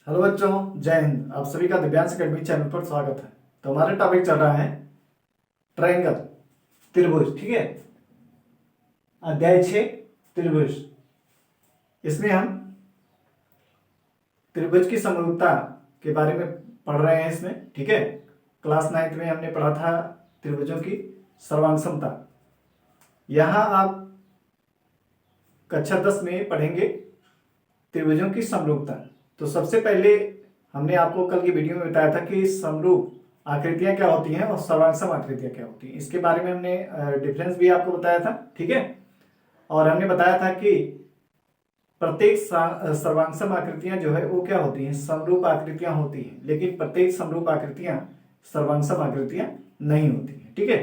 Hello बच्चों, जय हिंद। आप सभी का दिव्यांश अकेडमी चैनल पर स्वागत है। तो हमारा टॉपिक चल रहा है ट्रायंगल, त्रिभुज। ठीक है, अध्याय 6 त्रिभुज। इसमें हम त्रिभुज की समरूपता के बारे में पढ़ रहे हैं इसमें। ठीक है, क्लास 9th में हमने पढ़ा था त्रिभुजों की सर्वांग समता। यहाँ आप कक्षा 10 में पढ़ेंगे त्रिभुजों की समरूपता। तो सबसे पहले हमने आपको कल की वीडियो में बताया था कि समरूप आकृतियां क्या होती हैं और सर्वांगसम आकृतियां क्या होती हैं। इसके बारे में हमने डिफरेंस भी आपको बताया था। ठीक है, और हमने बताया था कि प्रत्येक सर्वांगसम आकृतियां जो है वो क्या होती हैं, समरूप आकृतियां होती हैं, लेकिन प्रत्येक समरूप आकृतियां सर्वांगसम आकृतियां नहीं होती हैं। ठीक है,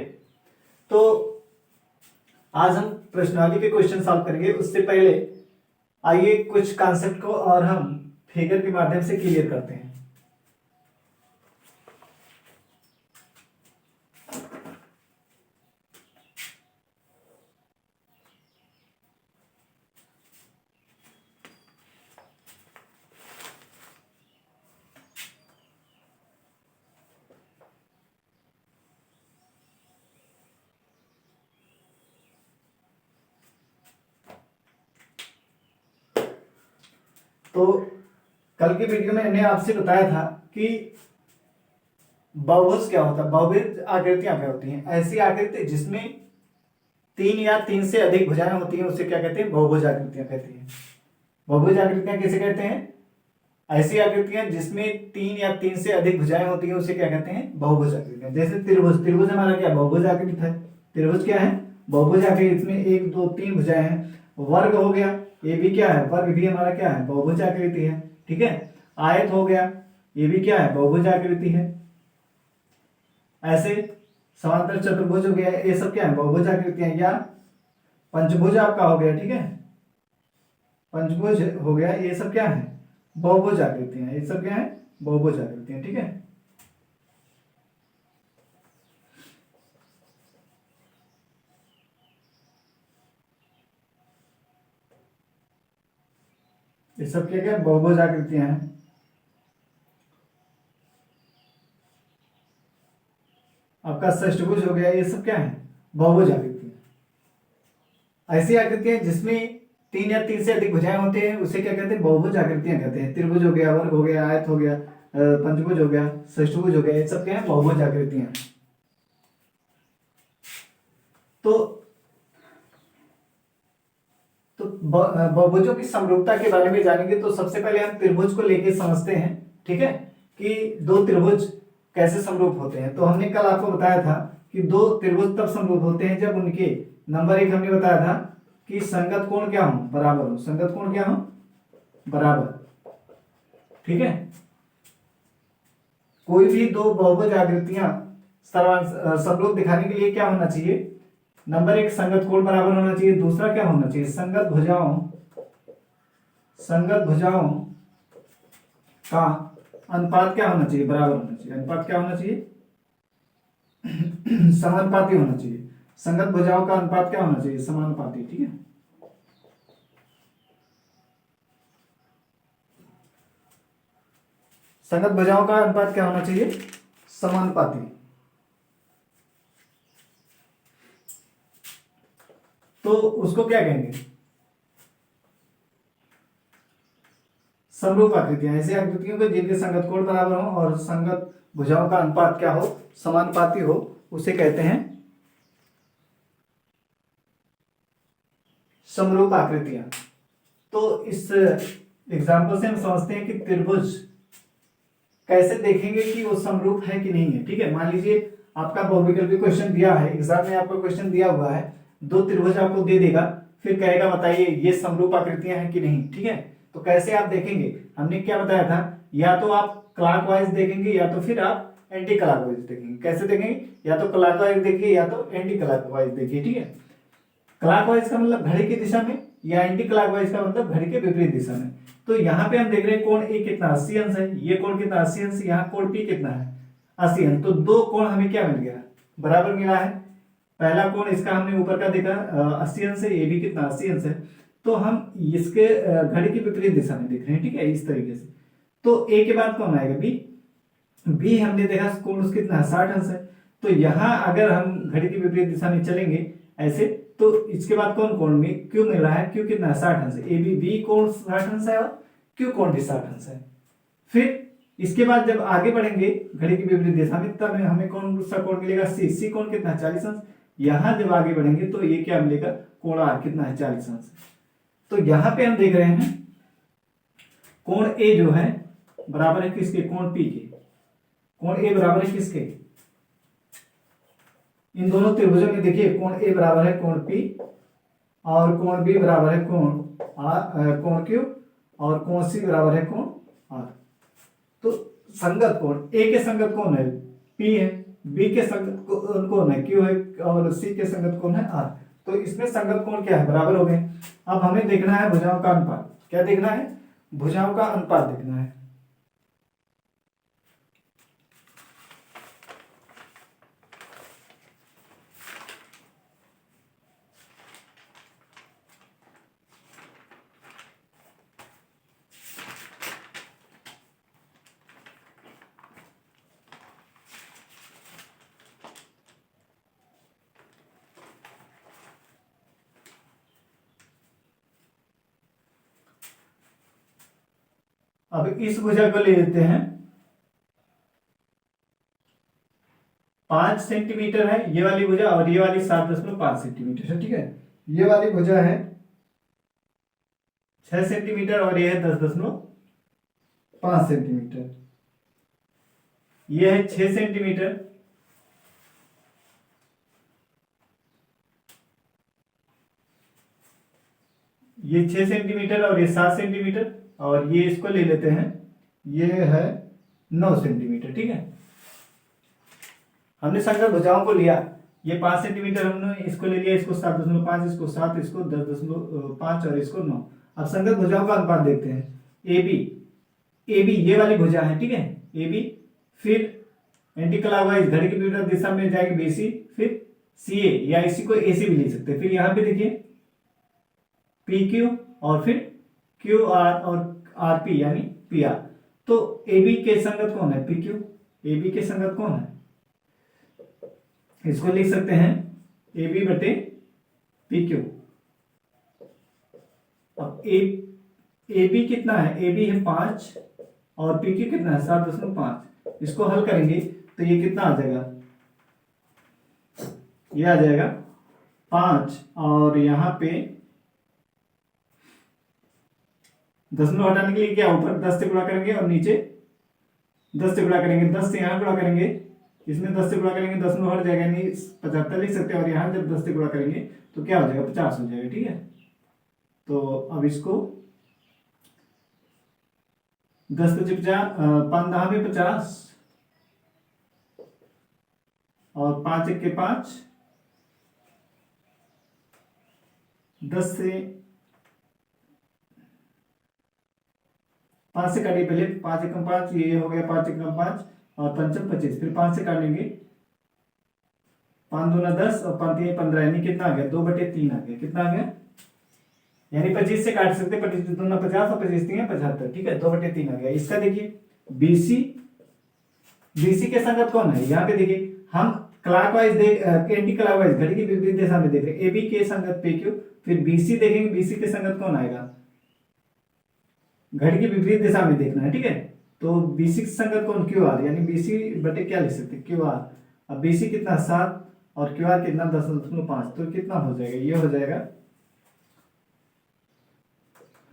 तो आज हम प्रश्नावली के क्वेश्चन सॉल्व करेंगे। उससे पहले आइए कुछ कॉन्सेप्ट को और हम फिगर के माध्यम से क्लियर करते हैं। तो कल की वीडियो में मैंने आपसे बताया था कि बहुभुज क्या होता है, बहुभुज आकृतियां क्या होती हैं। ऐसी आकृति जिसमें 3 या 3 से अधिक भुजाएं होती हैं उसे क्या कहते हैं, बहुभुज आकृतियां कहती हैं। बहुभुज आकृतियां किसे कहते हैं, ऐसी आकृतियां जिसमें 3 या 3 से अधिक भुजाएं होती हैं उसे क्या कहते हैं, बहुभुज आकृतियां। जैसे त्रिभुज, त्रिभुज हमारा क्या बहुभुज आकृति है। त्रिभुज क्या है, बहुभुज आकृति। इसमें 1 2 3 भुजाएं हैं। वर्ग हो गया, ये भी क्या है, वर्ग भी हमारा क्या है, बहुभुज आकृति है। ठीक है, आयत हो गया, ये भी क्या है, बहुभुज आकृति है। ऐसे समांतर चतुर्भुज हो गया, ये सब क्या है, बहुभुज आकृतियां। या पंचभुज आपका हो गया। ठीक है, पंचभुज हो गया, ये सब क्या है, बहुभुज आकृतियां। ये सब क्या है, बहुभुज आकृतियां। ठीक है, ये सब क्या क्या बहुभुज आकृतियां हैं। आपका षष्ठभुज हो गया, ये सब क्या है, बहुभुज आकृतियां। ऐसी आकृतियां जिसमें 3 या 3 से अधिक भुजाएं होते हैं उसे क्या कहते हैं, बहुभुज आकृतियां कहते हैं। त्रिभुज हो गया, वर्ग हो गया, आयत हो गया, पंचभुज हो गया, षष्ठभुज हो गया, ये सब क्या है, बहुभुज आकृतियां। तो बहुभुजों की समरूपता के बारे में जानेंगे। तो सबसे पहले हम त्रिभुज को लेके समझते हैं। ठीक है, कि दो त्रिभुज कैसे समरूप होते हैं। तो हमने कल आपको बताया था कि दो त्रिभुज तब समरूप होते हैं जब उनके नंबर 1 हमने बताया था कि संगत कोण क्या हो, बराबर हो। संगत कोण क्या हो, बराबर। ठीक है, कोई भी दो बहुभुज आकृतियां समरूप दिखाने के लिए क्या होना चाहिए, नंबर 1 संगत कोण बराबर होना चाहिए। दूसरा क्या होना चाहिए, संगत भुजाओं का अनुपात क्या होना चाहिए, बराबर होना चाहिए। अनुपात क्या होना चाहिए, समानुपाती होना चाहिए। संगत भुजाओं का अनुपात क्या होना चाहिए, समानुपाती। ठीक है, संगत भुजाओं का अनुपात क्या होना चाहिए, समानुपाती। तो उसको क्या कहेंगे, समरूप आकृतियां। ऐसी आकृतियों को जिनके संगत कोण बराबर हो और संगत भुजाओं का अनुपात क्या हो, समानुपाती हो, उसे कहते हैं समरूप आकृतियां। तो इस एग्जाम्पल से हम समझते हैं कि त्रिभुज कैसे देखेंगे कि वो समरूप है कि नहीं है। ठीक है, मान लीजिए आपका बहुविकल्पी क्वेश्चन दिया है, एग्जाम में आपको क्वेश्चन दिया हुआ है, दो त्रिभुज आपको दे देगा, फिर कहेगा बताइए ये समरूप आकृतियां हैं कि नहीं। ठीक है, तो कैसे आप देखेंगे, हमने क्या बताया था, या तो आप क्लॉकवाइज देखेंगे या तो फिर आप एंटी क्लॉकवाइज देखेंगे। कैसे देखेंगे, या तो क्लॉकवाइज देखिए या तो एंटी क्लॉकवाइज देखिए। ठीक है, क्लॉकवाइज का मतलब घड़ी की दिशा में, या एंटी क्लॉकवाइज का मतलब घड़ी के विपरीत दिशा में। तो यहाँ पे हम देख रहे हैं कोण ए कितना 80 अंश है, ये कोण कितना 80 अंश, यहाँ कोण पी कितना है 80 अंश। तो दो कोण हमें क्या मिल गया, बराबर मिला है। पहला कोण इसका हमने ऊपर का देखा 80 अंश है, ये भी कितना 80 अंश है। तो हम इसके घड़ी की विपरीत दिशा में देख रहे हैं। ठीक है, इस तरीके से तो ए के बाद कौन आएगा? बी। बी हमने देखा कोण कितना है? 60 अंश है। तो यहां अगर हम घड़ी की विपरीत दिशा में चलेंगे ऐसे, तो इसके बाद कौन कोण में क्यू मिल रहा है? क्यू कितना है? 60 अंश। ए बी बी कोण 60 अंश है और क्यू कोण भी 60 अंश है। फिर इसके बाद जब आगे बढ़ेंगे घड़ी की विपरीत दिशा में, तब हमें कौन सा कोण मिलेगा? सी। सी कोण कितना है? 40 अंश। यहां जब आगे बढ़ेंगे तो ये क्या मिलेगा? कोण आर कितना है? 40 अंश। तो यहां पे हम देख रहे हैं कोण ए जो है बराबर है किसके? कोण पी के। कोण ए बराबर है किसके? इन दोनों त्रिभुजों में देखिए कोण ए बराबर है कोण पी और कोण बी बराबर है कोण आर, कोण क्यू, और कोण सी बराबर है कोण आर। तो संगत कोण ए के संगत कौन है? पी है। बी के संगत कौन है? क्यू है। और सी के संगत कौन है? आर। तो इसमें संगत कोण क्या है? बराबर हो गए। अब हमें देखना है भुजाओं का अनुपात। क्या देखना है? भुजाओं का अनुपात देखना है। अब इस भुजा को ले लेते हैं। 5 सेंटीमीटर है ये वाली भुजा और ये वाली 7.5 सेंटीमीटर है। ठीक है, ये वाली भुजा है 6 सेंटीमीटर और ये है 10.5 सेंटीमीटर। ये है 6 सेंटीमीटर, ये 6 सेंटीमीटर और ये 7 सेंटीमीटर, और ये इसको ले लेते हैं, ये है 9 सेंटीमीटर। ठीक है, हमने संगत भुजाओं को लिया। ये 5 सेंटीमीटर हमने इसको ले लिया, इसको 7.5, इसको 7, इसको 10.5 और इसको 9। अब संगत भुजाओं का अनुपात देखते हैं। ए बी ये वाली भुजा है। ठीक है, ए बी, फिर एंटी क्लॉकवाइज घड़ी की विपरीत दिशा में जाएगी बीसी, फिर सी ए या इसी को एसी भी लिख सकते हैं। फिर यहाँ पे देखिए पी क्यू और फिर क्यू आर और आर पी यानी पी आर। तो ए बी के संगत कौन है? P Q. ए बी के संगत कौन है? इसको लिख सकते हैं ए बी बटे पी क्यू। अब ए बी कितना है? ए बी है 5 और पी क्यू कितना है? 7.5। इसको हल करेंगे तो ये कितना आ जाएगा? ये आ जाएगा 5 और यहां पे 10 हटाने के लिए क्या ऊपर 10 से गुणा करेंगे और नीचे 10 से गुणा करेंगे। 10 से यहां गुणा करेंगे, इसमें 10 से गुणा करेंगे, 10 में हट जाएगा, यानी 75 लिख सकते हैं। और यहां जब 10 से गुणा करेंगे तो क्या हो जाएगा? 50 हो जाएगा। ठीक है, तो अब इसको 10 पचे 50, 5 में 50 और 5 1 के 5, 10 से 5 से काटिए पहले, 5 एकम 5, ये हो गया 5 एकम 5 और 5 25, फिर 5 से काटेंगे, 5 दूना 10 और 5 3 15, यानी कितना आ गया? 2/3 आ गया। कितना आ गया? यानी 25 से काट सकते, 25 दूना 50 और 25 3 75। ठीक है, 2/3 आ गया। इसका देखिए बीसी के संगत कौन है? यहाँ पे देखिए हम क्लॉकवाइज एंटी क्लॉकवाइज घड़ी की विपरीत दिशा में देख रहे हैं। ए बी के संगत पी क्यू, फिर बीसी देखेंगे, बीसी के संगत कौन आएगा? घड़ी की विपरीत दिशा में देखना है। ठीक है, तो बीसी की संगत कौन? क्यू आर, यानी बीसी बटे क्या लिख सकते? Q R. अब बीसी कितना? 7 और क्यू आर कितना? 10.5। तो कितना हो जाएगा? ये हो जाएगा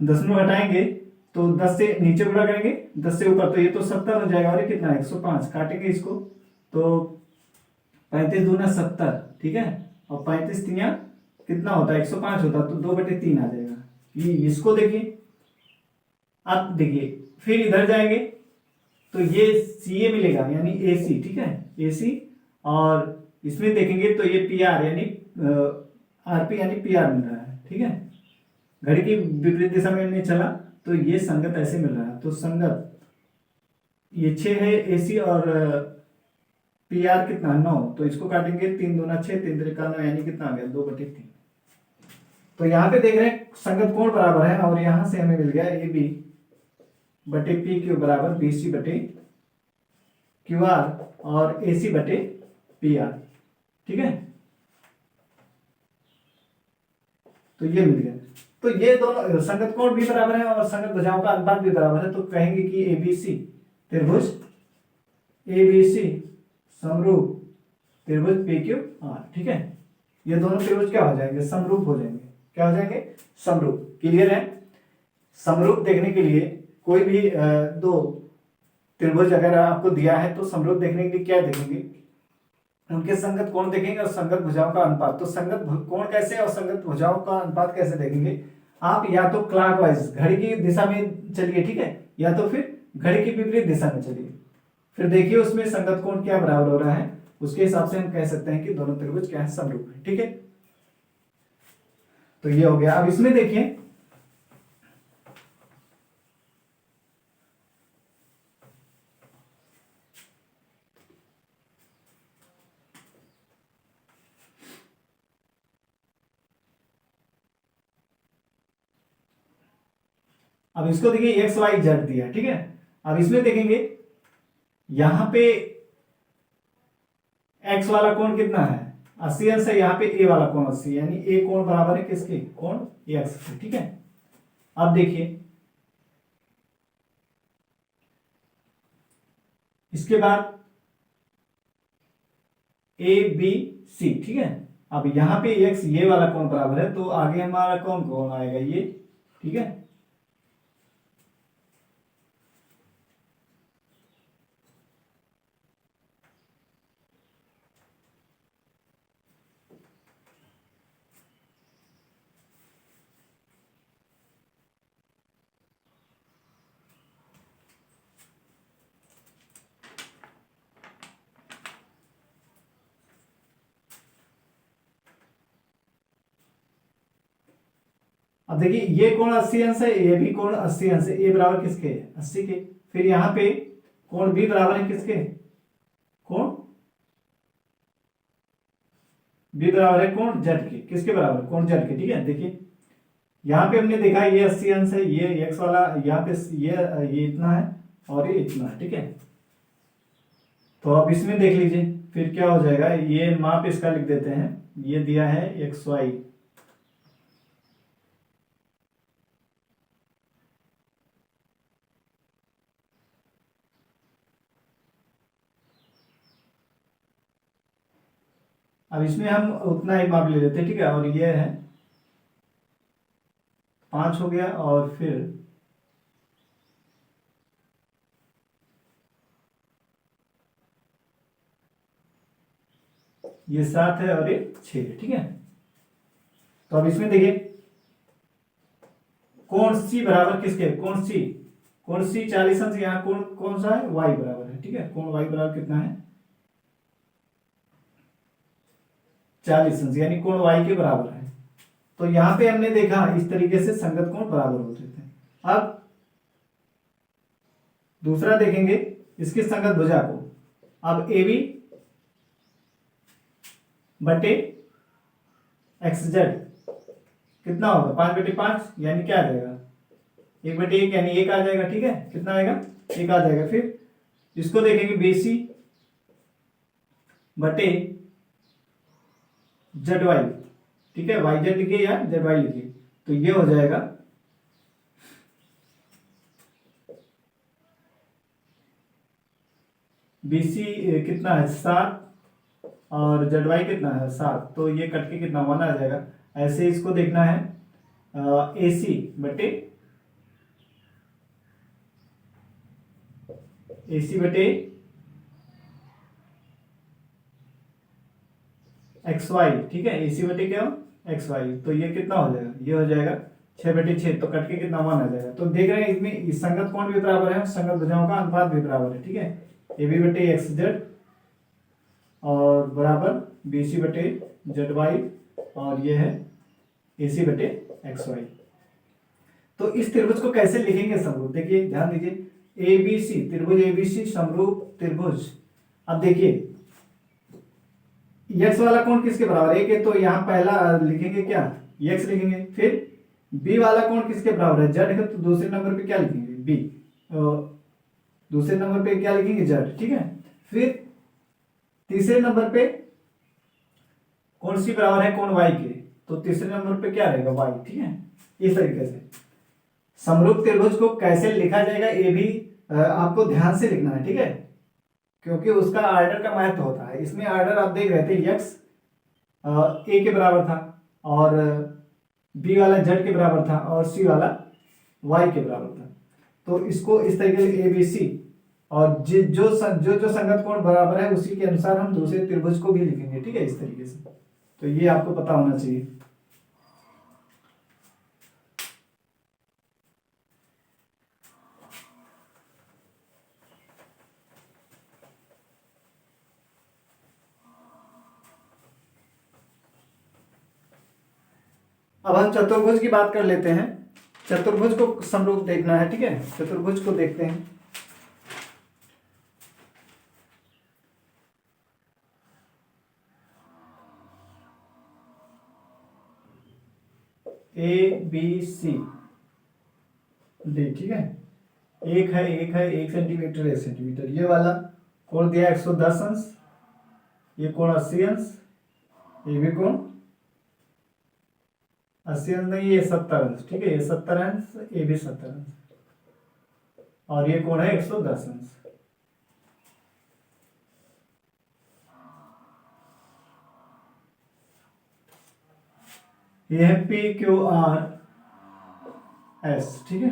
10 हटाएंगे तो 10 से नीचे गुणा करेंगे, 10 से ऊपर, तो ये तो 70 हो जाएगा। और ये कितना है? 105। काटेंगे इसको तो 35 दूना 70। ठीक है, और 35 3 कितना होता है? 105 होता है, तो 2/3 आ जाएगा। ये इसको देखिए। अब देखिए फिर इधर जाएंगे तो ये सी ए मिलेगा, यानी ए सी। ठीक है, ए सी, और इसमें देखेंगे तो ये पी आर यानी आर पी यानी पी आर मिल रहा है। ठीक है, घड़ी की विपरीत दिशा में नहीं चला तो ये संगत ऐसे मिल रहा है। तो संगत ये 6 है ए सी और पी आर कितना? 9। तो इसको काटेंगे, 3 दूना 6, 3 3 9, यानी कितना आ गया? 2/3। तो यहाँ पे देख रहे हैं संगत कोण बराबर है और यहां से हमें मिल गया ए बी बटे पी क्यू बराबर बी सी बटे क्यू आर और ए सी बटे पी आर। ठीक है, तो ये मिल गया। तो ये दोनों संगत कोण भी बराबर है और संगत भुजाओं का अनुपात भी बराबर है, तो कहेंगे कि एबीसी त्रिभुज एबीसी समरूप त्रिभुज पी क्यू आर। ठीक है, ये दोनों त्रिभुज क्या हो जाएंगे, समरूप हो जाएंगे। क्या हो जाएंगे, समरूप। क्लियर है। समरूप देखने के लिए कोई भी दो त्रिभुज अगर आपको दिया है तो समरूप देखने के लिए क्या देखेंगे, उनके संगत कोण देखेंगे और संगत भुजाओं का अनुपात। तो संगत कोण कैसे और संगत भुजाओं का अनुपात कैसे देखेंगे, आप या तो क्लॉकवाइज घड़ी की दिशा में चलिए, ठीक है, या तो फिर घड़ी की विपरीत दिशा में चलिए, फिर देखिए उसमें संगत कोण क्या बराबर हो रहा है, उसके हिसाब से हम कह सकते हैं कि दोनों त्रिभुज क्या है, समरूप है। ठीक है, तो ये हो गया। अब इसमें देखिए अब इसको देखिए एक्स वाई जेड दिया। ठीक है, अब इसमें देखेंगे यहां पे एक्स वाला कोण कितना है, 80 अंश है, यहां पे ए वाला कोण 80, यानी ए कोण बराबर है किसके, कोण एक्स से। ठीक है, अब देखिए इसके बाद ए बी सी। ठीक है, अब यहां पे एक्स ये वाला कोण बराबर है, तो आगे हमारा कौन कोण आएगा, ये। ठीक है, अब देखिए ये कोण 80 अंश है, ये भी कोण 80 अंश है, ए बराबर किसके, 80 के। फिर यहां पे कोण बी बराबर है किसके, कोण बी बराबर है कोण जेड के। किसके बराबर, कोण जेड के। ठीक है, देखिए यहां पे हमने देखा ये 80 अंश है, ये एक्स वाला यहाँ पे ये इतना है और ये इतना है। ठीक है, तो अब इसमें देख लीजिए फिर क्या हो जाएगा, ये माप इसका लिख देते हैं, ये दिया है एक्स वाई, अब इसमें हम उतना ही माप ले लेते हैं। ठीक है, और ये है 5 हो गया, और फिर ये 7 है और ये 6 है। ठीक है, तो अब इसमें देखिए कोण सी बराबर किसके, कोण सी, कोण सी 40 अंश, यहाँ कोण कौन सा है, वाई बराबर है। ठीक है, कोण वाई बराबर कितना है, 40 अंश, यानी कोण वाई के बराबर है। तो यहां पे हमने देखा इस तरीके से संगत कोण बराबर होते थे। अब दूसरा देखेंगे इसकी संगत भुजा को। अब ए बी बटे एक्स जेड कितना होगा, 5/5, यानी क्या आ जाएगा, 1/1, यानी 1 आ जाएगा। ठीक है, कितना आएगा, 1 आ जाएगा। फिर इसको देखेंगे बीसी बटे जेड वाई। ठीक है, वाई जेड लिखिए या जेड वाई लिखिए, तो ये हो जाएगा बीसी कितना है 7 और जेड वाई कितना है 7, तो ये कट के कितना 1 आ जाएगा। ऐसे इसको देखना है AC बटे एक्स वाई। ठीक है, AC बटे क्या एक्स वाई, तो ये कितना हो जाएगा, ये हो जाएगा 6/6, तो कट के कितना 1 आ जाएगा। तो देख रहे हैं इसमें संगत कोण भी बराबर है, संगत भुजाओं का अनुपात भी बराबर है। ठीक है, AB बटे एक्स जेड और बराबर BC बटे जेड वाई, और ये है AC बटे एक्स वाई। तो इस त्रिभुज को कैसे लिखेंगे समरूप, देखिए ध्यान दीजिए, ABC त्रिभुज ABC समरूप त्रिभुज। अब देखिए एक्स वाला कोण किसके बराबर है, एक है, तो यहां पहला लिखेंगे क्या, एक्स लिखेंगे। फिर बी वाला कोण किसके बराबर है, जेड है, तो दूसरे नंबर पे क्या लिखेंगे, बी। दूसरे नंबर पे क्या लिखेंगे, जेड। ठीक है, फिर तीसरे नंबर पे कौन सी बराबर है, कौन वाई के, तो तीसरे नंबर पे क्या रहेगा, वाई। ठीक है, इस तरीके से समरूप त्रिभुज को कैसे लिखा जाएगा ये भी आपको ध्यान से लिखना है। ठीक है, क्योंकि उसका आर्डर का महत्व होता है। इसमें आर्डर आप देख रहे थे, यक्स ए के बराबर था, और बी वाला जेड के बराबर था, और सी वाला वाई के बराबर था। तो इसको इस तरीके से ए बी सी, और जो संगत कोण बराबर है उसी के अनुसार हम दूसरे त्रिभुज को भी लिखेंगे। ठीक है, इस तरीके से। तो ये आपको पता होना चाहिए। अब हम चतुर्भुज की बात कर लेते हैं। चतुर्भुज को समरूप देखना है। ठीक है, चतुर्भुज को देखते हैं। A B C D. ठीक है, एक है 1 सेंटीमीटर 1 सेंटीमीटर। ये वाला कोण दिया 110 अंश, ये कोण 80 अंश, ये भी कोण 80 अंश नहीं, ये 70 अंश। ठीक है, ये 70 अंश, ये भी 70 अंश, और ये कोण है 110 अंश। ये है पी क्यू आर एस। ठीक है,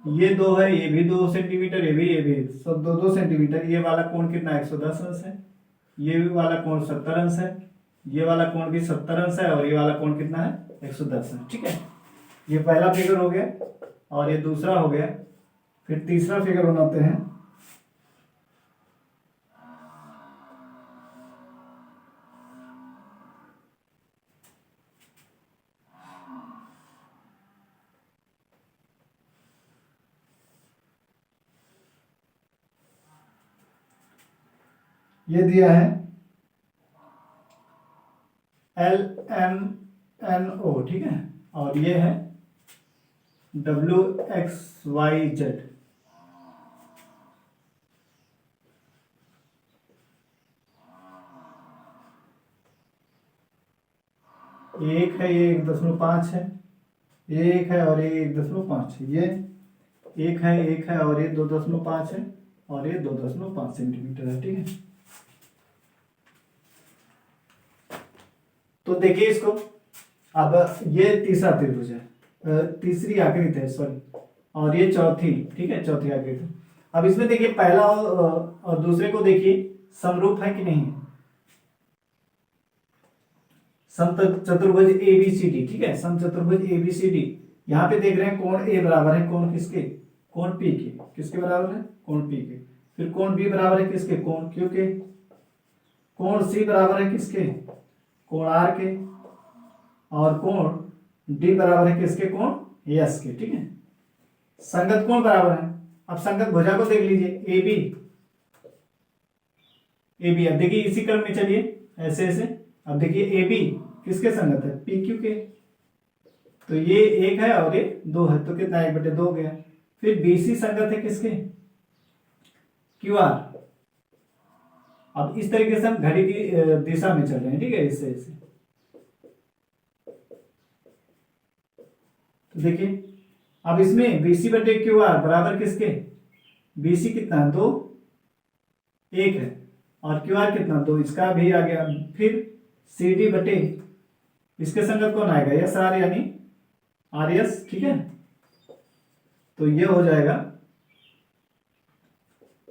ये दो है, ये भी 2 सेंटीमीटर, ये भी सब 2 सेंटीमीटर। ये वाला कोण कितना 110 अंश है, ये वाला कोण 70 अंश है, ये वाला कोण भी 70 अंश है, और ये वाला कोण कितना है 110 अंश। ठीक है, ये पहला फिगर हो गया, और ये दूसरा हो गया। फिर तीसरा फिगर बनाते हैं। ये दिया है एल एम एन ओ। ठीक है, और ये है डब्ल्यू एक्स वाई जेड। एक है, ये 1.5 है, एक है और ये 1.5 है। ये एक है और ये 2.5 है, और ये 2.5 सेंटीमीटर है। ठीक है, तो देखिए इसको। अब ये तीसरा त्रिभुज है, तीसरी आकृति है, सॉरी, और ये चौथी। ठीक है, चौथी आकृति। अब इसमें देखिए पहला और दूसरे को देखिए समरूप है कि नहीं। समचतुर्भुज ए बी सी डी। ठीक है, समचतुर्भुज ए बी सी डी। यहाँ पे देख रहे हैं कोण ए बराबर है कोण किसके, कोण पी के। किसके बराबर है, कोण पी के। फिर कोण बी बराबर है किसके, कोण क्यू के। कोण सी बराबर है किसके, कोण आर के। और कोण डी बराबर है किसके, कोण एस के। ठीक है, संगत कोण बराबर है। अब संगत भुजा को देख लीजिए, ए बी ए बी। अब देखिए इसी क्रम में चलिए, ऐसे ऐसे। अब देखिए ए बी किसके संगत है, पी क्यू के। तो ये 1 है और ये 2 है, तो कितना 1/2 हो गया। फिर बी सी संगत है किसके, क्यू आर। अब इस तरीके से हम घड़ी की दिशा में चल रहे हैं। ठीक है, इससे ऐसे। तो देखिए अब इसमें BC बटे क्यू आर बराबर किसके, BC कितना 2 1 है, और क्यू आर कितना 2, इसका भी आ गया। फिर CD बटे इसके संगत कौन आएगा, यस आर, यानी आर एस। ठीक है, तो ये हो जाएगा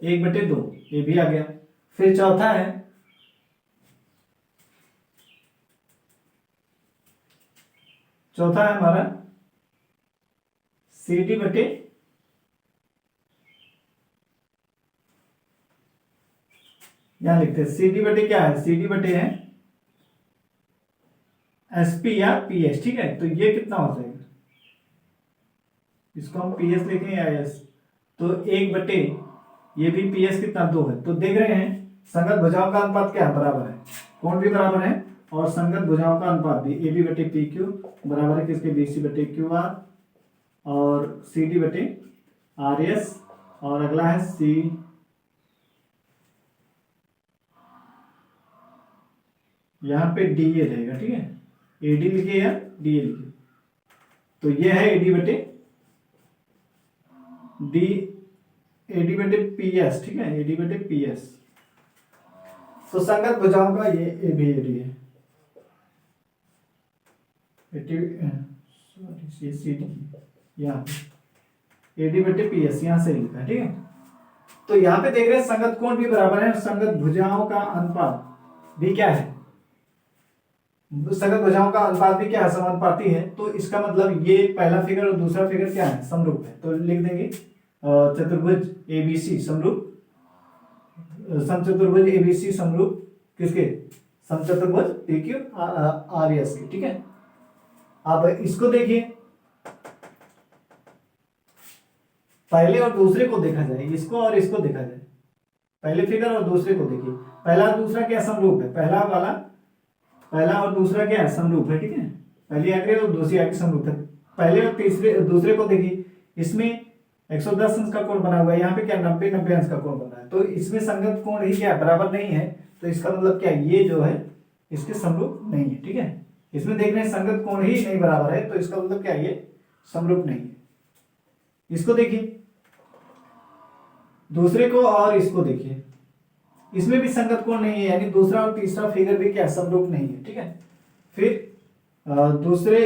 1/2, ये भी आ गया। फिर चौथा है, चौथा है हमारा CD बटे यहां लिखते हैं CD बटे क्या है, CD बटे है SP या PS। ठीक है, तो ये कितना हो जाएगा, इसको हम PS लिखें या S। तो 1/, ये भी PS कितना 2 है। तो देख रहे हैं संगत भुजाओं का अनुपात क्या है, बराबर है। कोण भी बराबर है, और संगत भुजाओं का अनुपात भी AB बटे PQ बराबर है किसके, BC बटे QR और CD बटे आर एस, और अगला है सी, यहाँ पे डी ए रहेगा, ठीक है, ए डी लिखिए या डी ए लिखिए। तो ये है ए डी बटे डी, ए डी बटे पी एस, ठीक है, ए डी बटे पी एस। तो संगत भुजाओं का ये ए बी ए डी है, सॉरी सी डी, यहाँ पे ए डी बटे पी एस, यहाँ से लिखा है, ठीक है। तो यहाँ पे देख रहे हैं संगत कोण भी बराबर है, संगत भुजाओं का अनुपात भी क्या है, संगत भुजाओं का अनुपात भी क्या है, समानुपाती है। तो इसका मतलब ये पहला फिगर और दूसरा फिगर क्या है, समरूप है। तो लिख देंगे चतुर्भुज एबीसी समरूप, समचतुर्भुज एबीसी समरूप किसके, समचतुर्भुज PQ RS के, ठीक है। अब इसको देखिए, पहले और दूसरे को देखा जाए, इसको और इसको देखा जाए, पहले फिगर और दूसरे को देखिए, पहला और दूसरा क्या समरूप है, पहला और दूसरा क्या है, समरूप है, ठीक है, पहली आकृति और दूसरी आकृति समरूप है। पहले और दूसरे को देखिए, इसमें 110 अंश का कोण बना हुआ है, यहाँ पे क्या 90 अंश का कोण बन रहा है। तो इसमें संगत कोण ही क्या बराबर नहीं है, तो इसका मतलब क्या, ये जो है इसके समरूप नहीं है, ठीक है। इसमें देख रहे हैं संगत कोण ही नहीं बराबर है, तो इसका मतलब क्या, ये समरूप नहीं है। इसको देखिए, दूसरे को और इसको देखिए, इसमें भी संगत कोण नहीं है, यानी दूसरा और तीसरा फिगर भी क्या समरूप नहीं है, ठीक है। फिर दूसरे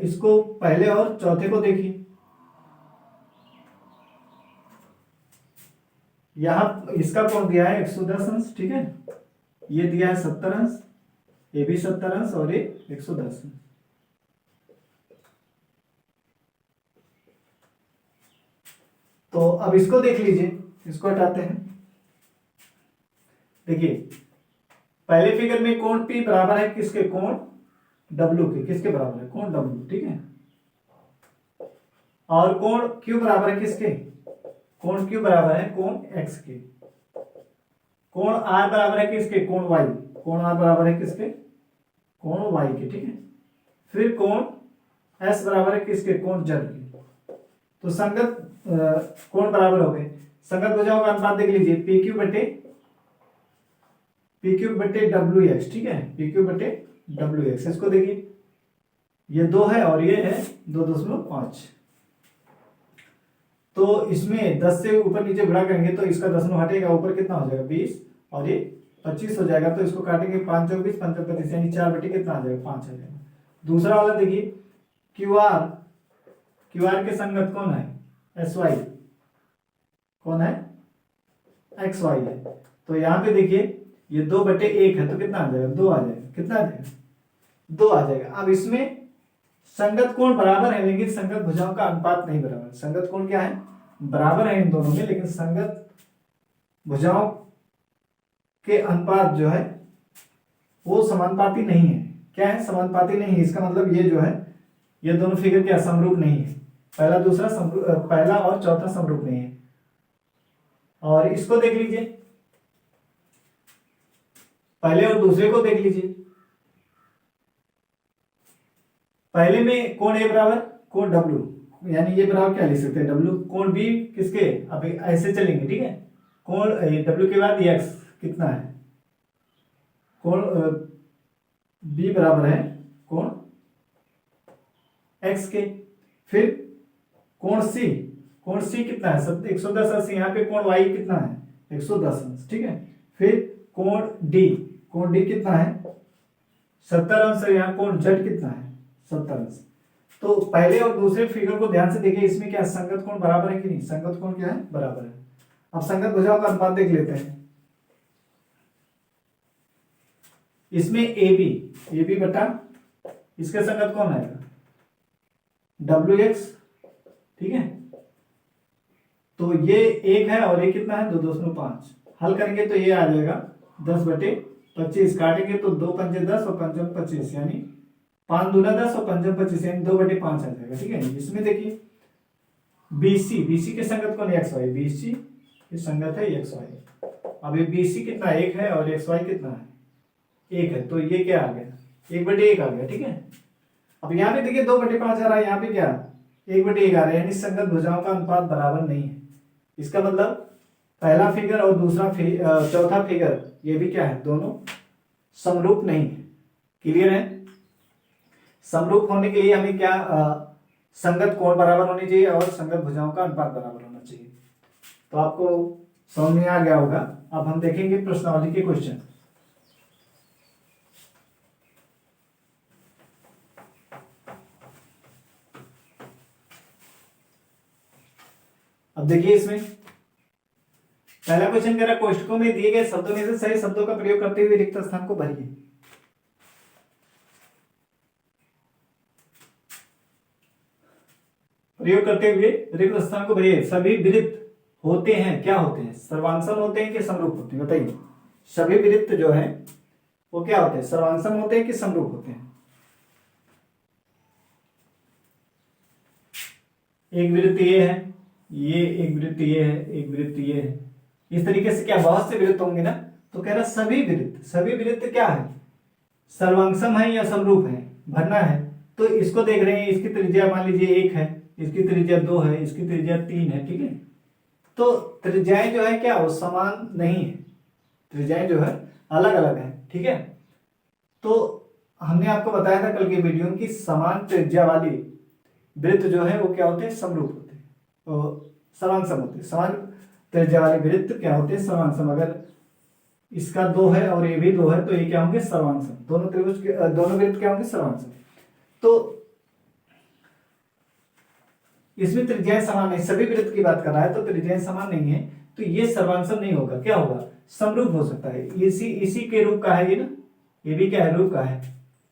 इसको पहले और चौथे को देखिए, यहां इसका कोण दिया है 110 अंश, ठीक है, ये दिया है 70 अंश, ये भी 70 अंश और ये 110 अंश। तो अब इसको देख लीजिए, इसको हटाते हैं। देखिए पहले फिगर में कोण P बराबर है किसके, कोण W के, किसके बराबर है, कोण W, ठीक है। और कोण Q बराबर है किसके, कोण Q बराबर है कोण X के। कोण R बराबर है किसके, कोण Y, कोण R बराबर है किसके, कोण Y के, ठीक है। फिर कोण S बराबर है किसके, कोण Z के। तो संगत कोण बराबर हो गए। संगत भुजाओं का अनुपात देख लीजिए, PQ बटे WX, ठीक है, PQ बटे WX। इसको देखिए, ये 2 है और ये है 2.5। तो इसमें 10 से ऊपर नीचे गुणा करेंगे तो इसका दशमलव हटेगा, ऊपर कितना हो जाएगा 20 और ये 25 हो जाएगा। तो इसको काटेंगे 5 चौक 20, 5 25, यानी 4 बटे कितना आ जाएगा, 5 आ जाएगा। दूसरा वाला देखिए, QR के संगत कौन है, SY, कौन है, XY है। तो यहाँ पे देखिए ये 2/1 है, तो कितना आ जाएगा, 2 आ जाएगा, कितना आ जाएगा, 2 आ जाएगा। अब इसमें संगत कोण बराबर है, लेकिन संगत भुजाओं का अनुपात नहीं बराबर। संगत कोण क्या है, बराबर है इन दोनों में, लेकिन संगत भुजाओं के अनुपात जो है वो समानुपाती नहीं है। क्या है, समानुपाती नहीं है। इसका मतलब ये जो है, ये दोनों फिगर क्या समरूप नहीं है, पहला और चौथा समरूप नहीं है। और इसको देख लीजिए, पहले और दूसरे को देख लीजिए। पहले में कोण A बराबर कोण W, यानी ये बराबर क्या लिख सकते हैं, W, कोण B किसके, अब ऐसे चलेंगे, ठीक है। कोण W के बाद X कितना है, कोण B बराबर है कोण X के। फिर कोण C कितना है, 110 अंश। यहाँ पे कोण Y कितना है, 110 अंश, ठीक है। फिर कोण D कितना है, 70 अंश। यहाँ कोण Z कितना है, 70 अंश। तो पहले और दूसरे फिगर को ध्यान से देखिए, इसमें क्या संगत कोण बराबर है कि नहीं, संगत कोण क्या है, बराबर है। अब संगत भुजाओं का अनुपात देख लेते हैं। इसमें AB बटा इसके संगत कौन आएगा, WX, ठीक है। तो ये 1 है और ये कितना है, 2.5। हल करेंगे तो ये आ जाएगा 10/25। काटेंगे तो 2 पंजे 10 और 5 25, यानी 5 दूना 10 और 5 25, यानी 2/5 आ जाएगा, ठीक है। इसमें देखिए BC के संगत कौन है, XY, BC की संगत है XY। अब ये BC कितना 1 है और XY कितना है, 1 है। तो ये क्या आ गया, 1/1 आ गया, ठीक है। अब यहाँ पे देखिए 2/5 आ रहा है, यहाँ पे क्या 1/1 आ रहा है, यानी संगत भुजाओं का अनुपात बराबर नहीं है। इसका मतलब पहला फिगर और चौथा फिगर ये भी क्या है, दोनों समरूप नहीं है। क्लियर है? समरूप होने के लिए हमें क्या संगत कोण बराबर होनी चाहिए और संगत भुजाओं का अनुपात बराबर होना चाहिए। तो आपको समझ में आ गया होगा। अब हम देखेंगे प्रश्नावली के क्वेश्चन। अब देखिए इसमें पहला क्वेश्चन कह रहा है कोष्ठकों में दिए गए शब्दों में से सही शब्दों का प्रयोग करते हुए रिक्त स्थान को भरिए। प्रयोग करते हुए रिक्त स्थान को भरिए। सभी वृत्त होते हैं, क्या होते हैं, सर्वांगसम होते हैं कि समरूप होते हैं, बताइए। सभी वृत्त जो है वो क्या होते हैं, सर्वांगसम होते हैं कि समरूप होते हैं? एक वृत्त ये है, ये एक वृत्त ये है, एक वृत्त ये है, इस तरीके से क्या बहुत से वृत्त होंगे ना। तो कह रहा सभी वृत्त क्या है, सर्वांगसम है या समरूप है, भरना है। तो इसको देख रहे हैं, इसकी त्रिज्या मान लीजिए 1 है, इसकी त्रिज्या 2 है, इसकी त्रिज्या 3 है, ठीक है। तो त्रिज्याएं जो है क्या वो समान नहीं है, त्रिज्याएं जो है अलग अलग है, ठीक है। तो हमने आपको बताया था कल के वीडियो में कि समान त्रिज्या वाली वृत्त जो है वो क्या होते हैं, समरूप होते हैं, तो सर्वांगसम होते हैं। समान त्रिज्या वाले वृत्त क्या होते हैं, सर्वांगसम। अगर इसका 2 है और ये भी 2 है तो ये क्या होंगे, सर्वांगसम। दोनों वृत्त क्या होंगे, सर्वांगसम। तो इसमें त्रिज्याएं समान नहीं, सभी वृत्त की बात कर रहा है तो त्रिज्याएं समान नहीं है, तो ये सर्वांगसम नहीं होगा, क्या होगा, समरूप हो सकता है। इसी के रूप का है ये ना, ये भी क्या है, रूप का है।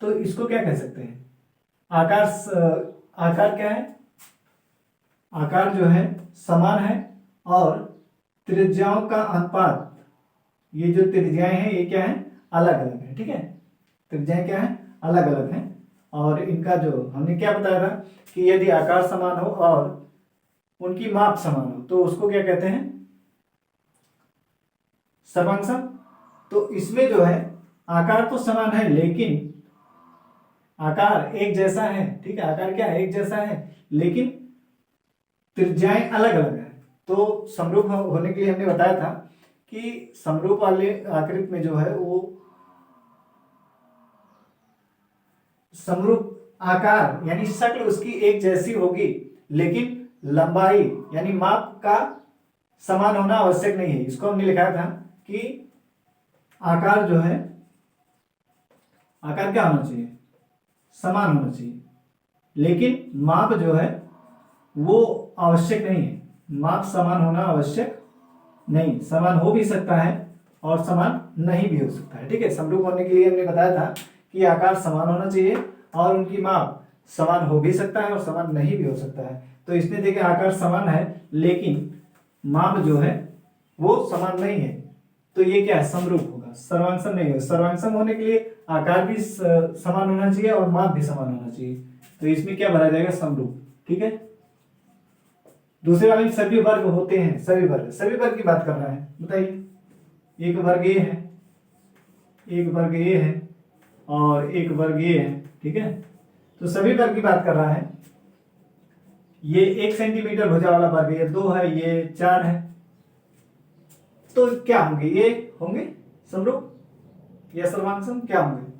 तो इसको क्या कह सकते हैं, आकार क्या है, आकार जो है समान है और त्रिज्याओं का अनुपात, ये जो त्रिज्याएं हैं ये क्या है, अलग अलग है, ठीक है। त्रिज्याएं क्या है, अलग अलग है। और इनका जो हमने क्या बताया था कि यदि आकार समान हो और उनकी माप समान हो तो उसको क्या कहते हैं, सर्वांगसम। तो इसमें जो है आकार तो समान है लेकिन आकार एक जैसा है, ठीक है, आकार क्या है, एक जैसा है, लेकिन त्रिज्याएं अलग अलग है। तो समरूप होने के लिए हमने बताया था कि समरूप वाले आकृति में जो है वो समरूप आकार यानी शक्ल उसकी एक जैसी होगी, लेकिन लंबाई यानी माप का समान होना आवश्यक नहीं है। इसको हमने लिखा था कि आकार जो है, आकार क्या होना चाहिए, समान होना चाहिए, लेकिन माप जो है वो आवश्यक नहीं है। माप समान होना आवश्यक नहीं, समान हो भी सकता है और समान नहीं भी हो सकता है, ठीक है। समरूप होने के लिए हमने बताया था कि आकार समान होना चाहिए और उनकी माप समान हो भी सकता है और समान नहीं भी हो सकता है। तो इसमें देखिए आकार समान है लेकिन माप जो है वो समान नहीं है, तो ये क्या है, समरूप होगा, सर्वांगसम नहीं होगा। सर्वांगसम होने के लिए आकार भी समान होना चाहिए और माप भी समान होना चाहिए, तो इसमें क्या भरा जाएगा, समरूप, ठीक है। दूसरे वाले में सभी वर्ग होते हैं, सभी वर्ग की बात कर रहा है, बताइए। एक वर्ग ये है, एक वर्ग ये है और एक वर्ग ये है, ठीक है। तो सभी वर्ग की बात कर रहा है। ये 1 सेंटीमीटर भुजा वाला वर्ग, ये 2 है, ये 4 है, तो क्या होंगे, ये होंगे समरूप या सर्वांगसम, क्या होंगे।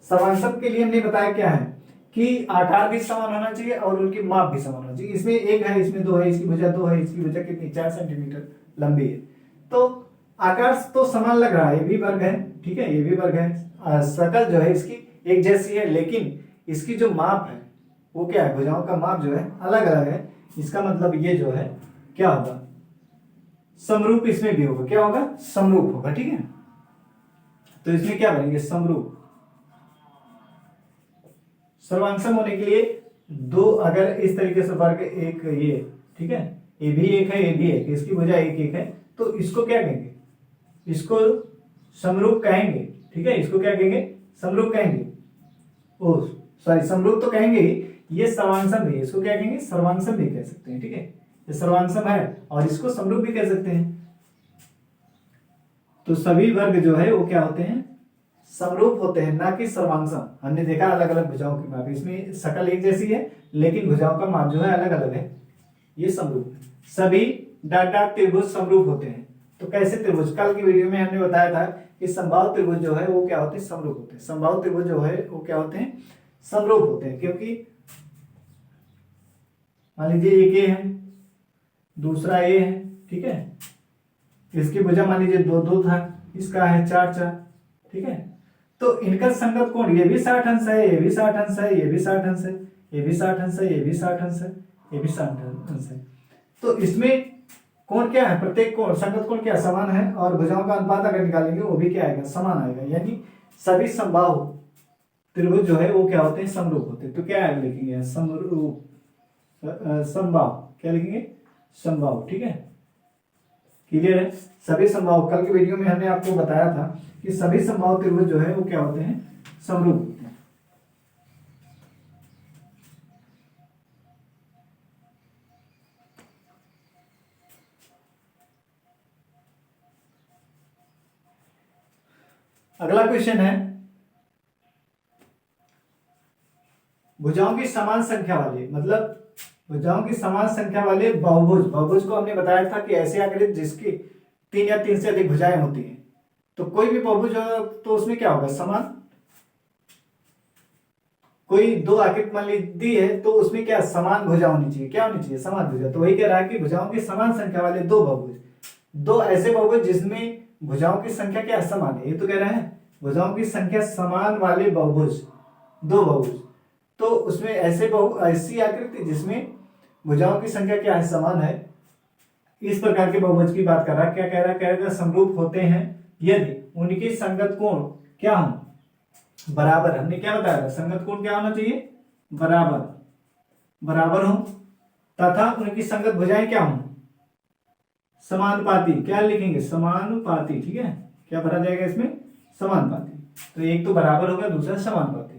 सर्वांगसम के लिए हमने बताया क्या है कि आकार भी समान होना चाहिए और उनकी माप भी समान होना चाहिए। इसमें 1 है, इसमें 2 है, इसकी भुजा 2 है, इसकी भुजा कितनी, 4 सेंटीमीटर लंबी है। तो आकार तो समान लग रहा है, ये भी वर्ग है, ठीक है, ये भी वर्ग है। शकल जो है इसकी एक जैसी है, लेकिन इसकी जो माप है वो क्या है, भुजाओं का माप जो है अलग अलग है। इसका मतलब ये जो है क्या होगा, समरूप इसमें भी होगा, क्या होगा, समरूप होगा, ठीक है। तो इसमें क्या बनेंगे, समरूप। सर्वांगसम होने के लिए दो, अगर इस तरीके से वर्ग एक ये, ठीक है, ये भी एक है, ये भी एक, इसकी भुजा एक एक है, तो इसको क्या कहेंगे, इसको समरूप कहेंगे, ठीक है। इसको क्या कहेंगे, समरूप कहेंगे। ओ सॉरी, समरूप तो कहेंगे ही, ये सर्वांगसम भी, इसको क्या कहेंगे, सर्वांगसम भी कह सकते हैं, ठीक है। ये सर्वांगसम है और इसको समरूप भी कह सकते हैं। तो सभी वर्ग जो है वो क्या होते हैं, समरूप होते हैं, ना कि सर्वांगसम। हमने देखा अलग अलग भुजाओं की माप, इसमें शकल एक जैसी है लेकिन भुजाओं का माप जो है अलग अलग है, ये समरूप है। सभी डॉट डॉट त्रिभुज समरूप होते हैं। तो कैसे त्रिभुज, कल की वीडियो में हमने बताया था कि समबाहु त्रिभुज जो है वो क्या होते हैं, समरूप होते हैं। समबाहु त्रिभुज जो है वो क्या होते हैं, समरूप होते हैं। क्योंकि मान लीजिए एक ए है, दूसरा ए है, ठीक है, इसकी भुजा मान लीजिए 2 2 था, इसका है 4 4, ठीक है। तो इनका संगत कोण, ये भी 60 अंश है, ये भी 60 अंश है, ये भी 60 अंश है, ये भी 60 अंश है, ये भी 60 अंश है, ये भी 60 अंश है। तो इसमें कोण क्या है, प्रत्येक कोण संगत कोण क्या समान है, और भुजाओं का अनुपात अगर निकालेंगे वो भी क्या आएगा, समान आएगा। यानी सभी समबाहु त्रिभुज जो है वो क्या होते हैं, समरूप होते हैं। तो क्या लिखेंगे, समरूप समबाहु, क्या लिखेंगे, समबाहु, ठीक है। क्लियर है, सभी समबाहु, कल की वीडियो में हमने आपको बताया था कि सभी समबाहु त्रिभुज जो है वो क्या होते हैं, समरूप होते हैं। अगला क्वेश्चन है, भुजाओं की समान संख्या वाले, मतलब भुजाओं की समान संख्या वाले बहुभुज, बहुभुज को हमने बताया था कि ऐसे आकृति जिसकी 3 या 3 से अधिक भुजाएं होती हैं। तो कोई भी बहुभुज हो तो उसमें क्या होगा, समान। कोई 2 आकृति मान ली दी है तो उसमें क्या समान भुजा होनी चाहिए, क्या होनी चाहिए, समान भुजा। तो वही कह रहा है कि भुजाओं की समान संख्या वाले 2 बहुभुज, 2 ऐसे बहुभुज जिसमें भुजाओं की संख्या क्या समान है। ये तो कह रहा है भुजाओं की संख्या समान वाले बहुभुज, 2 बहुभुज। तो उसमें ऐसी आकृति जिसमें भुजाओं की संख्या क्या है, समान है, इस प्रकार के बहुभुज की बात कर रहा है। क्या कह रहा है, कह रहा है समरूप होते हैं यदि उनकी संगत कोण क्या हो, बराबर। हमने क्या बताया था, संगत कोण क्या होना चाहिए, बराबर, बराबर हो, तथा उनकी संगत भुजाएं क्या हो, समानुपाती। क्या लिखेंगे, समानुपाती, ठीक है। क्या भरा जाएगा इसमें, समानुपाती। तो एक तो बराबर होगा, दूसरा समानुपाती।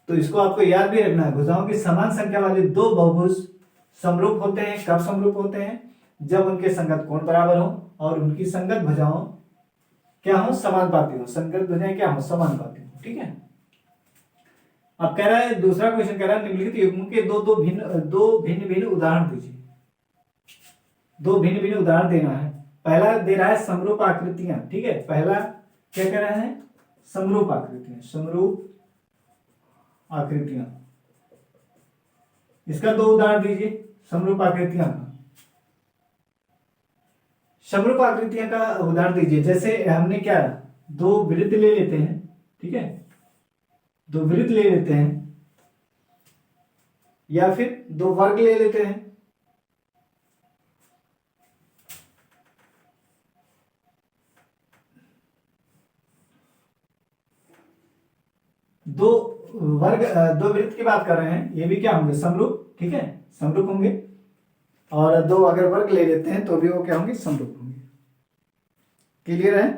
तो इसको आपको याद भी रखना है, भुजाओं की समान संख्या वाले 2 बहुभुज समरूप होते हैं। कब समरूप होते हैं, जब उनके संगत कोण बराबर हो और उनकी संगत भुजाओं क्या हो, समानुपाती हो। संगत भुजाएं क्या हो, समानुपाती हो, ठीक है। अब कह रहा है, दूसरा क्वेश्चन कह रहा है निम्नलिखित युग्मों के दो भिन्न भिन्न उदाहरण दीजिए। 2 भिन्न भिन्न उदाहरण देना है। पहला दे रहा है समरूप आकृतियां, ठीक है। पहला क्या कह रहा है, समरूप आकृतियां, समरूप आकृतियां। इसका 2 उदाहरण दीजिए समरूप आकृतियां का। समरूप आकृतियां का उदाहरण दीजिए। जैसे हमने क्या, 2 वृत्त ले लेते हैं, ठीक है, 2 वृत्त ले लेते हैं, या फिर 2 वर्ग ले लेते हैं। दो वर्ग, 2 वृत्त की बात कर रहे हैं, ये भी क्या होंगे, समरूप, ठीक है, समरूप होंगे। और 2 अगर वर्ग ले लेते हैं तो भी वो क्या होंगे, समरूप होंगे। क्लियर है।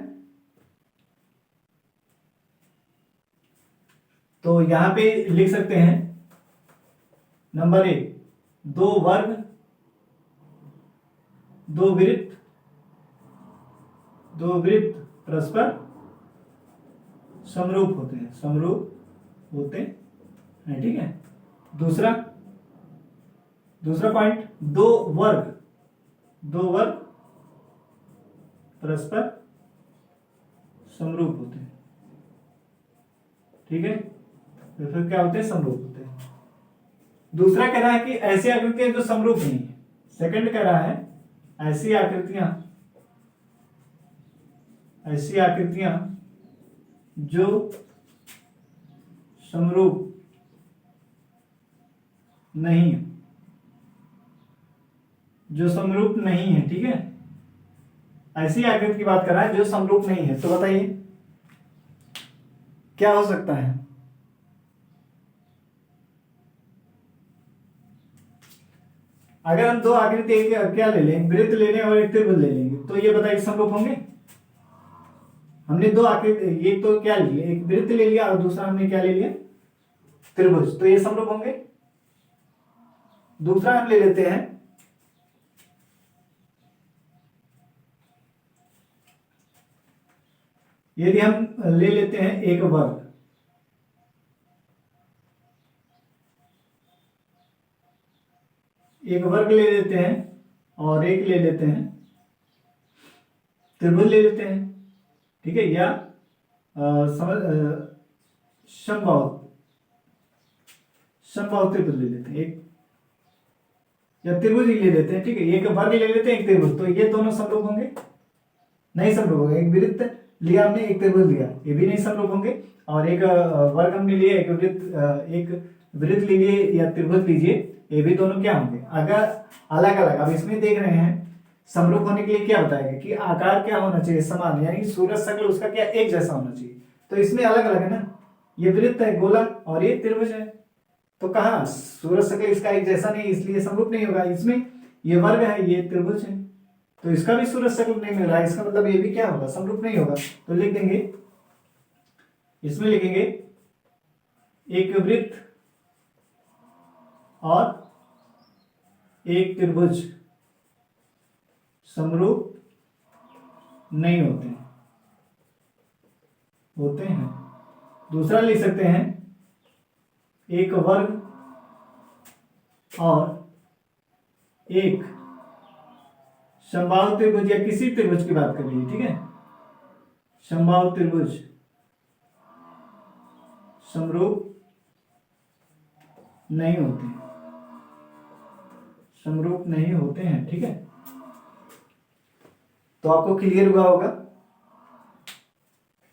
तो यहां पे लिख सकते हैं, नंबर 1, 2 वर्ग, 2 वृत्त, 2 वृत्त परस्पर समरूप होते हैं, समरूप होते हैं, ठीक है। दूसरा पॉइंट, 2 वर्ग, 2 वर्ग परस्पर समरूप होते हैं, ठीक है। तो फिर क्या होते हैं, समरूप होते हैं। दूसरा कह रहा है कि ऐसी आकृतियां जो समरूप नहीं है। सेकंड कह रहा है ऐसी आकृतियां जो समरूप नहीं है, जो समरूप नहीं है, ठीक है। ऐसी आकृति की बात कर रहा है जो समरूप नहीं है। तो बताइए क्या हो सकता है। अगर हम 2 आकृति क्या ले लें, वृत्त ले लें और एक त्रिभुज ले लेंगे, तो ये बताइए समरूप होंगे। हमने 2 आकृति, एक तो क्या ले लिया, एक वृत्त ले लिया और दूसरा हमने क्या ले लिया, त्रिभुज, तो ये समरूप होंगे। दूसरा हम ले लेते हैं, यदि हम ले लेते हैं एक वर्ग, एक वर्ग ले लेते हैं और एक ले लेते हैं त्रिभुज ले लेते हैं, ठीक है, या समबाहु त्रिभुज ले लेते हैं एक, या त्रिभुज ही ले लेते हैं, ठीक है, एक वर्ग ले लेते हैं एक त्रिभुज, तो ये दोनों समरूप होंगे? नहीं समरूप होंगे। एक वृत्त लिया हमने, एक त्रिभुज लिया, ये भी नहीं समरूप होंगे। और एक वर्ग हमने लिया, एक वृत्त लीजिए या त्रिभुज लीजिए, ये भी दोनों क्या होंगे? अगर अलग अलग, अब इसमें देख रहे हैं समरूप होने के लिए क्या बताएगा कि आकार क्या होना चाहिए? समान, यानी सूरज शक्ल उसका क्या एक जैसा होना चाहिए। तो इसमें अलग अलग है ना, ये वृत्त है गोला और ये त्रिभुज है, तो कहा सूरज शक्ल इसका एक जैसा नहीं, इसलिए समरूप नहीं होगा। इसमें ये वर्ग है, ये त्रिभुज है, तो इसका भी सूरज शक्ल नहीं मिल रहा है, इसका मतलब ये भी क्या होगा? समरूप नहीं होगा। तो लिख देंगे, इसमें लिखेंगे एक वृत्त और एक त्रिभुज समरूप नहीं होते, होते हैं। दूसरा लिख सकते हैं एक वर्ग और एक समबाहु त्रिभुज, या किसी त्रिभुज की बात कर लीजिए, ठीक है, समबाहु त्रिभुज समरूप नहीं होते, समरूप नहीं होते हैं, ठीक है। तो आपको क्लियर हुआ होगा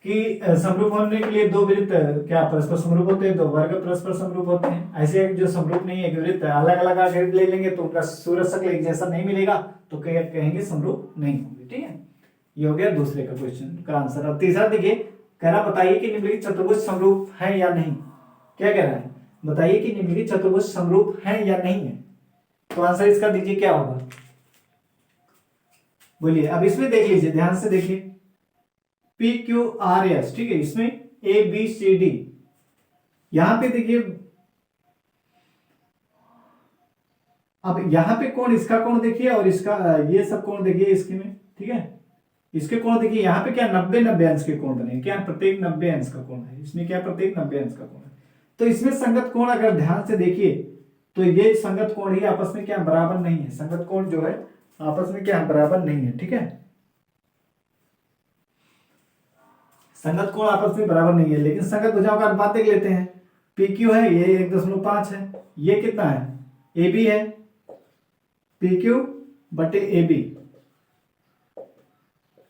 कि समरूप होने के लिए दो वृत्त क्या परस्पर समरूप होते हैं, दो वर्ग परस्पर समरूप होते हैं। ऐसे जो समरूप नहीं है कि वृत्त अलग अलग आकृति ले लेंगे तो उनका सूरज शक्ल एक जैसा नहीं मिलेगा, तो कहेंगे समरूप नहीं होंगे, ठीक है। ये हो गया दूसरे का क्वेश्चन का आंसर। अब तीसरा देखिए, कह रहा बताइए कि निम्नलिखित चतुर्भुज समरूप है या नहीं। क्या कह रहा है? बताइए कि निम्नलिखित चतुर्भुज समरूप है या नहीं है। तो आंसर इसका दीजिए क्या होगा, बोलिए। अब इसमें देख लीजिए, ध्यान से देखिए, पी क्यू आर एस, ठीक है, इसमें ए बी सी डी, यहां पे देखिए, अब यहां पे कोण, इसका कोण देखिए और इसका ये सब कोण देखिए इसके में, ठीक है, इसके कोण देखिए, यहां पे क्या 90-90 अंश के कोण बने, क्या प्रत्येक 90 अंश का कोण है, इसमें क्या प्रत्येक 90 अंश का कोण है। तो इसमें संगत कोण अगर ध्यान से देखिए तो ये संगत कोण ही आपस में क्या बराबर नहीं है, संगत कोण जो है आपस में क्या बराबर नहीं है, ठीक है, संगत कोण आपस में बराबर नहीं है। लेकिन संगत भुजाओं का अनुपात देख लेते हैं, पी क्यू है ये 1.5 है, ये कितना है ए बी है, पी क्यू बटे ए बी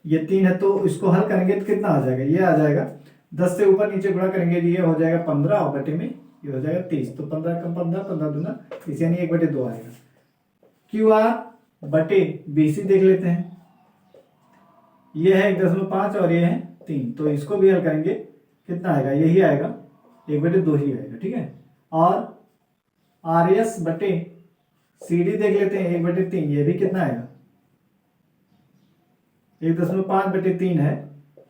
ये 3 है, तो इसको हल करेंगे तो कितना आ जाएगा, ये आ जाएगा 10 से ऊपर नीचे गुणा करेंगे ये हो जाएगा 15 और बटे में ये हो जाएगा 30, तो 15 कम 15, 15 दूना 30, यानी 1/2 आएगा। क्यू आर बटे बी सी देख लेते हैं, ये है 1.5 और ये है 3, तो इसको भी हल करेंगे कितना आएगा, यही आएगा 1/2 ही आएगा, ठीक है। और आर एस बटे सी डी देख लेते हैं 1/3, ये भी कितना आएगा 1.5/3 है,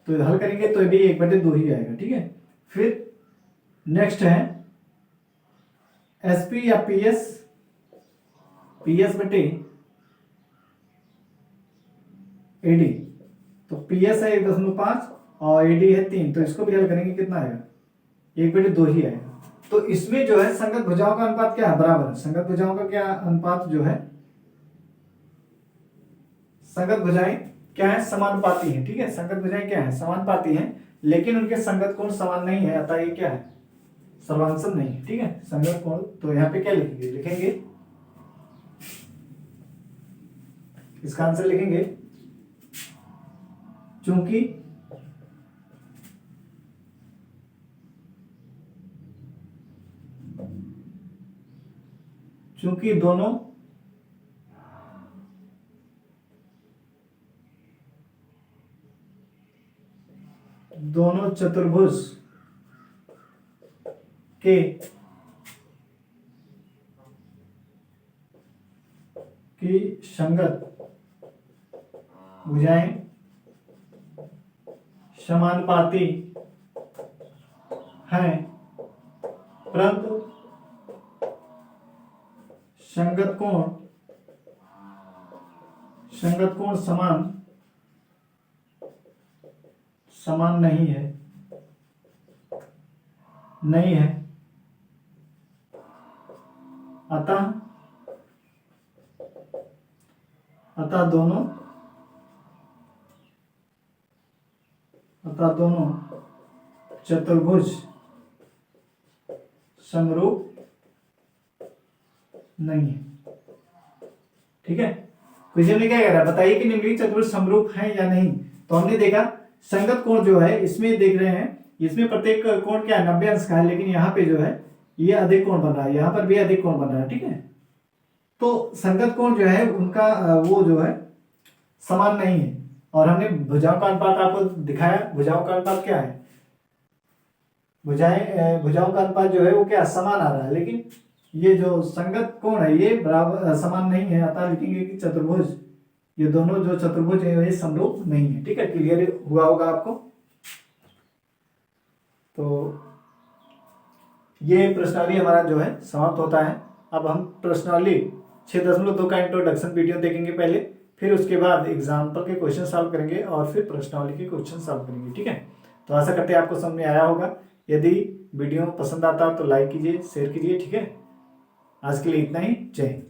तो हल करेंगे तो ये भी 1/2 ही आएगा, ठीक है। फिर नेक्स्ट है एसपी या पीएस, पीएस बटे एडी, तो पीएस है 1.5 और एडी है 3, तो इसको भी हल करेंगे कितना आएगा 1/2 ही आएगा। तो इसमें जो है संगत भुजाओं का अनुपात क्या है, बराबर है। संगत भुजाओं का क्या अनुपात जो है, संगत भुजाएं क्या है, समानुपाती है, ठीक है, संगत भुजाएं क्या है, समानुपाती हैं, लेकिन उनके संगत कोण समान नहीं है, अतः ये क्या है, सर्वांसम नहीं है, ठीक है, संगत कोण। तो यहाँ पे क्या लिखेंगे, लिखेंगे इसका आंसर लिखेंगे चूंकि दोनों चतुर्भुज के की संगत भुजाएं समानुपाती हैं, परंतु संगत कोण समान नहीं है, अतः अतः दोनों चतुर्भुज समरूप नहीं है। ठीक है, क्वेश्चन में क्या कह रहा है, बताइए कि निम्नलिखित चतुर्भुज समरूप है या नहीं। तो हमने देखा संगत कोण जो है इसमें देख रहे हैं, इसमें प्रत्येक कोण क्या है 90 अंश का है, लेकिन यहाँ पे जो है ये अधिक कोण बन रहा है, यहाँ पर भी अधिक कोण बन रहा है। ठीक है, तो संगत कोण जो है उनका वो जो है समान नहीं है। और हमने भुजाओं का अनुपात आपको दिखाया, भुजाओं का अनुपात क्या है, भुजाओं का अनुपात जो है वो क्या समान आ रहा है, लेकिन ये जो संगत कोण है ये बराबर समान नहीं है। अतः लिखेंगे कि चतुर्भुज, ये दोनों जो चतुर्भुज है ये समरूप नहीं है। ठीक है, क्लियर हुआ होगा आपको। तो ये प्रश्नावली हमारा जो है समाप्त होता है। अब हम प्रश्नावली 6.2 का इंट्रोडक्शन वीडियो देखेंगे पहले, फिर उसके बाद एग्जाम्पल के क्वेश्चन सॉल्व करेंगे और फिर प्रश्नावली के क्वेश्चन सॉल्व करेंगे। ठीक है, तो आशा करते हैं आपको समझ में आया होगा। यदि वीडियो पसंद आता तो लाइक कीजिए, शेयर कीजिए। ठीक है, आज के लिए इतना ही, जय हिंद।